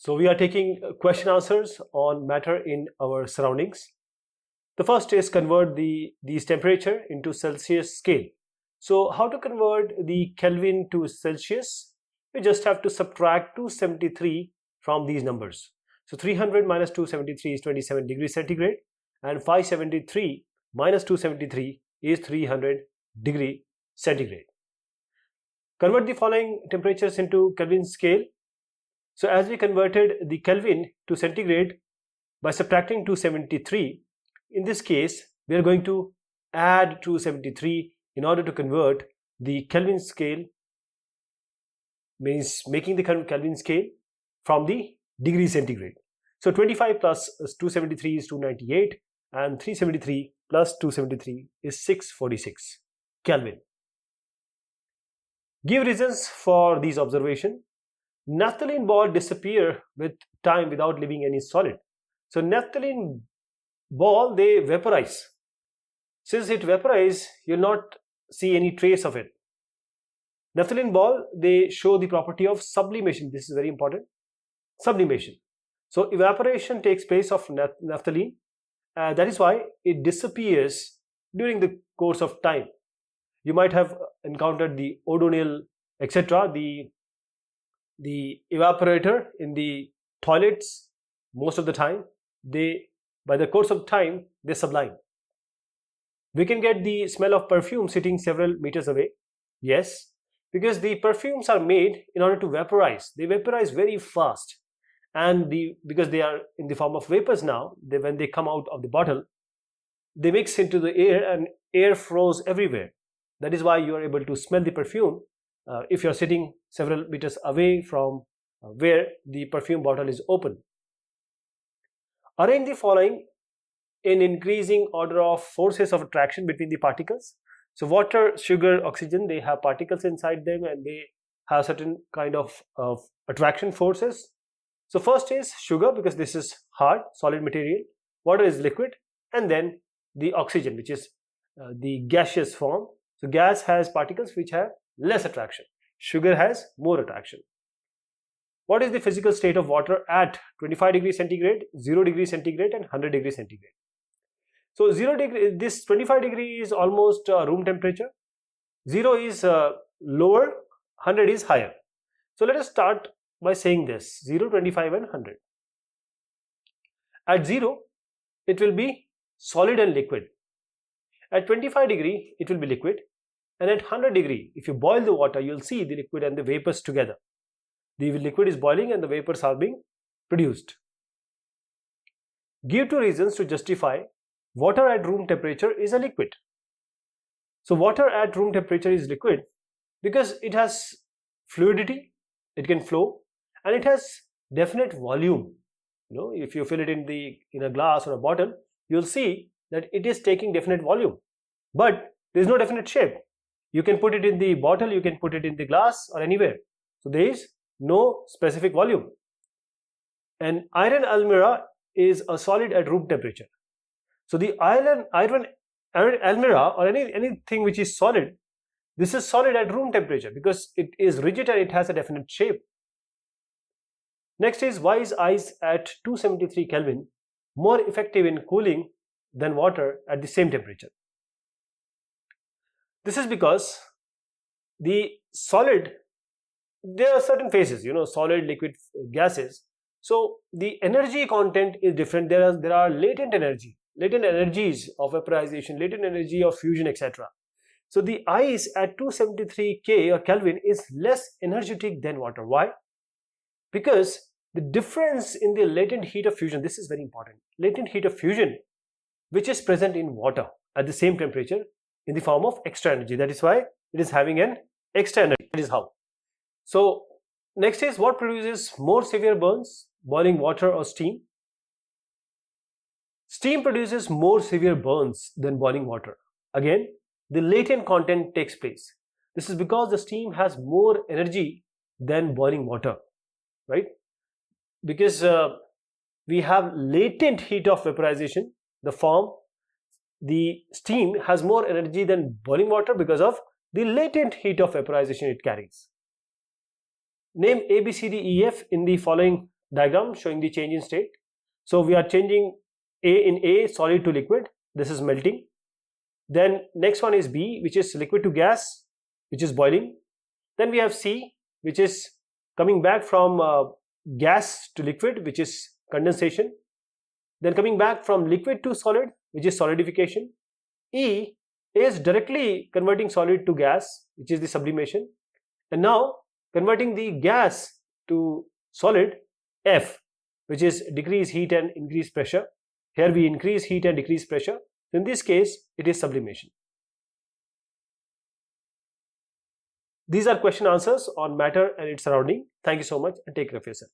So we are taking question answers on matter in our surroundings. The first is convert these temperature into Celsius scale. So how to convert the Kelvin to Celsius? We just have to subtract 273 from these numbers. So 300 minus 273 is 27 degrees centigrade, and 573 minus 273 is 300 degree centigrade. Convert the following temperatures into Kelvin scale. So as we converted the Kelvin to centigrade by subtracting 273, in this case we are going to add 273 in order to convert the Kelvin scale, means making the Kelvin scale from the degree centigrade. So 25 plus 273 is 298, and 373 plus 273 is 646 Kelvin. Give reasons for these observations. Naphthalene ball disappear with time without leaving any solid. So naphthalene ball, they vaporize. Since it vaporizes, you'll not see any trace of it. Naphthalene ball, they show the property of sublimation. This is very important. Sublimation. So evaporation takes place of naphthalene. That is why it disappears during the course of time. You might have encountered the O'Donnell, etc., the evaporator in the toilets. Most of the time, by the course of time, they sublime. We can get the smell of perfume sitting several meters away. Yes, because the perfumes are made in order to vaporize. They vaporize very fast, and because they are in the form of vapors now, when they come out of the bottle, they mix into the air and air flows everywhere. That is why you are able to smell the perfume if you are sitting several meters away from where the perfume bottle is open. Arrange the following in increasing order of forces of attraction between the particles. So water, sugar, oxygen, they have particles inside them and they have certain kind of attraction forces. So first is sugar, because this is hard, solid material. Water is liquid, and then the oxygen, which is the gaseous form. So gas has particles which have less attraction. Sugar has more attraction. What is the physical state of water at 25 degrees centigrade, 0 degrees centigrade, and 100 degrees centigrade? So 0 degree, this 25 degree is almost room temperature. 0 is lower, 100 is higher. So let us start by saying this: 0, 25, and 100. At 0, it will be solid and liquid. At 25 degree, it will be liquid. And at 100 degree, if you boil the water, you'll see the liquid and the vapors together. The liquid is boiling and the vapors are being produced. Give two reasons to justify water at room temperature is a liquid. So water at room temperature is liquid because it has fluidity, it can flow, and it has definite volume. You know, if you fill it in a glass or a bottle, you'll see that it is taking definite volume, but there is no definite shape. You can put it in the bottle, you can put it in the glass or anywhere. So there is no specific volume. And iron almirah is a solid at room temperature. So the iron almirah or anything which is solid, this is solid at room temperature because it is rigid and it has a definite shape. Next is, why is ice at 273 Kelvin more effective in cooling than water at the same temperature? This is because the solid, there are certain phases, solid, liquid, gases. So the energy content is different. There are latent energies of vaporization, latent energy of fusion, etc. So the ice at 273 K or Kelvin is less energetic than water. Why? Because the difference in the latent heat of fusion, this is very important, latent heat of fusion, which is present in water at the same temperature in the form of extra energy. That is why it is having an extra energy. That is how. So next is, what produces more severe burns, boiling water or steam? Steam produces more severe burns than boiling water. Again, the latent content takes place. This is because the steam has more energy than boiling water, right? Because we have latent heat of vaporization, the steam has more energy than boiling water because of the latent heat of vaporization it carries. Name A, B, C, D, E, F in the following diagram showing the change in state. So we are changing A solid to liquid. This is melting. Then next one is B, which is liquid to gas, which is boiling. Then we have C, which is coming back from gas to liquid, which is condensation. Then coming back from liquid to solid, which is solidification. E is directly converting solid to gas, which is the sublimation. And now converting the gas to solid, F, which is decrease heat and increase pressure. Here we increase heat and decrease pressure. In this case, it is sublimation. These are question answers on matter and its surrounding. Thank you so much and take care of yourself.